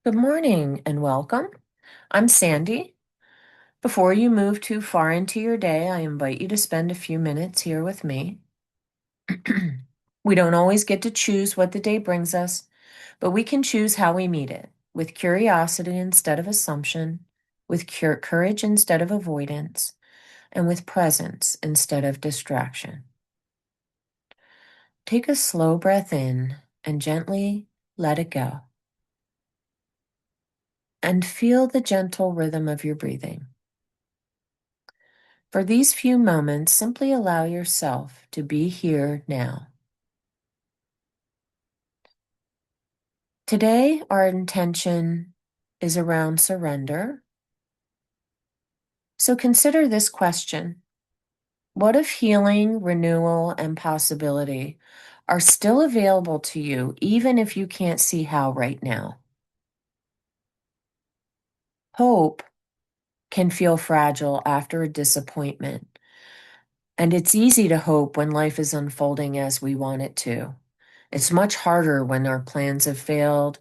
Good morning and welcome. I'm Sandy. Before you move too far into your day, I invite you to spend a few minutes here with me. We don't always get to choose what the day brings us, but we can choose how we meet it with curiosity instead of assumption, with courage instead of avoidance, and with presence instead of distraction. Take a slow breath in and gently let it go. And feel the gentle rhythm of your breathing. For these few moments, simply allow yourself to be here now. Today, our intention is around surrender. So consider this question. What if healing, renewal, and possibility are still available to you, even if you can't see how right now? Hope can feel fragile after a disappointment, and it's easy to hope when life is unfolding as we want it to. It's much harder when our plans have failed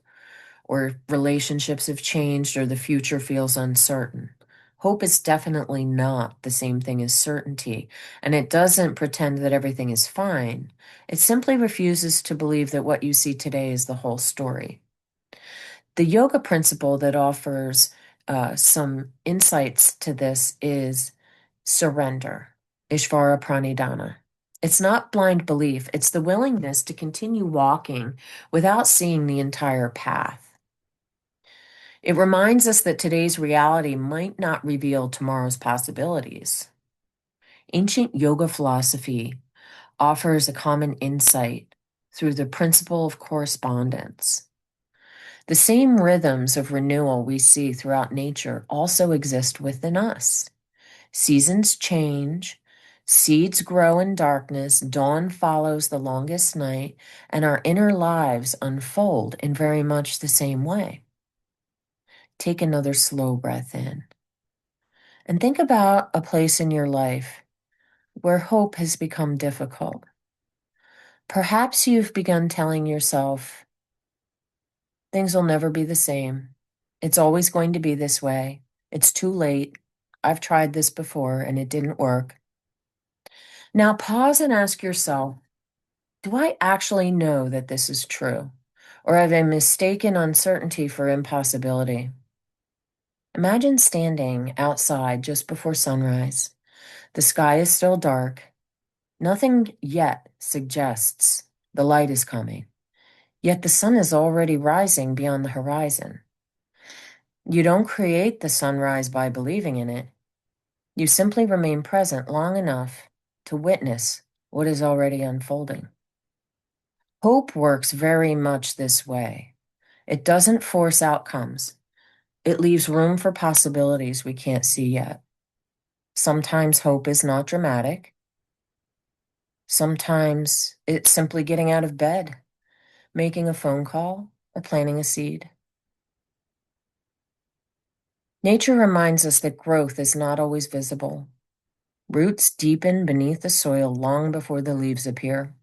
or relationships have changed or the future feels uncertain. Hope is definitely not the same thing as certainty, and it doesn't pretend that everything is fine. It simply refuses to believe that what you see today is the whole story. The yoga principle that offers some insights to this is surrender, Ishvara Pranidhana. It's not blind belief, it's the willingness to continue walking without seeing the entire path. It reminds us that today's reality might not reveal tomorrow's possibilities. Ancient yoga philosophy offers a common insight through the principle of correspondence. The same rhythms of renewal we see throughout nature also exist within us. Seasons change, seeds grow in darkness, dawn follows the longest night, and our inner lives unfold in very much the same way. Take another slow breath in. And think about a place in your life where hope has become difficult. Perhaps you've begun telling yourself, things will never be the same. It's always going to be this way. It's too late. I've tried this before and it didn't work. Now pause and ask yourself, do I actually know that this is true? Or have I mistaken uncertainty for impossibility? Imagine standing outside just before sunrise. The sky is still dark. Nothing yet suggests the light is coming, yet the sun is already rising beyond the horizon. You don't create the sunrise by believing in it. You simply remain present long enough to witness what is already unfolding. Hope works very much this way. It doesn't force outcomes. It leaves room for possibilities we can't see yet. Sometimes hope is not dramatic. Sometimes it's simply getting out of bed, making a phone call, or planting a seed. Nature reminds us that growth is not always visible. Roots deepen beneath the soil long before the leaves appear.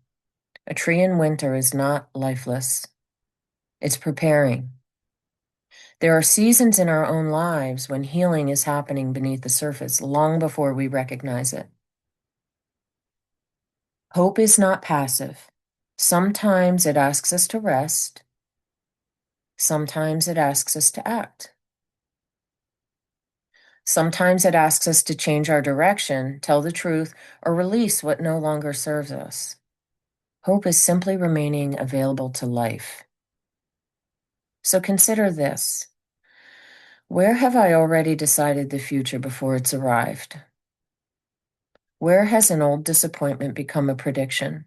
A tree in winter is not lifeless. It's preparing. There are seasons in our own lives when healing is happening beneath the surface long before we recognize it. Hope is not passive. Sometimes it asks us to rest. Sometimes it asks us to act. Sometimes it asks us to change our direction, tell the truth, or release what no longer serves us. Hope is simply remaining available to life. So consider this. Where have I already decided the future before it's arrived? Where has an old disappointment become a prediction?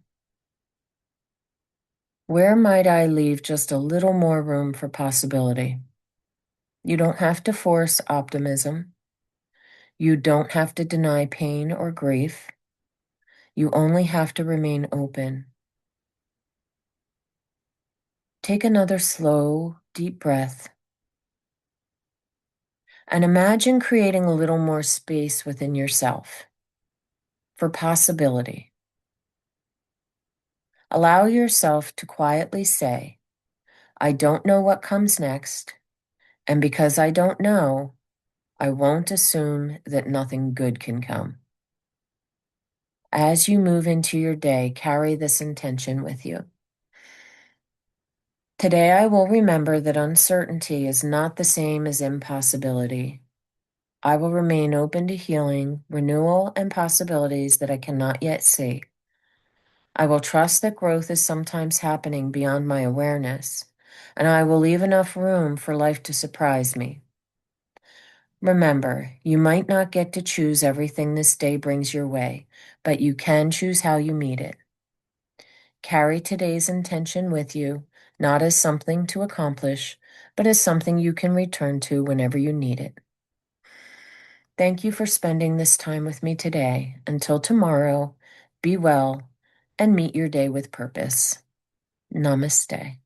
Where might I leave just a little more room for possibility? You don't have to force optimism. You don't have to deny pain or grief. You only have to remain open. Take another slow, deep breath and imagine creating a little more space within yourself for possibility. Allow yourself to quietly say, I don't know what comes next, And because I don't know, I won't assume that nothing good can come. As you move into your day, carry this intention with you. Today, I will remember that uncertainty is not the same as impossibility. I will remain open to healing, renewal, and possibilities that I cannot yet see. I will trust that growth is sometimes happening beyond my awareness, and I will leave enough room for life to surprise me. Remember, you might not get to choose everything this day brings your way, but you can choose how you meet it. Carry today's intention with you, not as something to accomplish, but as something you can return to whenever you need it. Thank you for spending this time with me today. Until tomorrow, be well and meet your day with purpose. Namaste.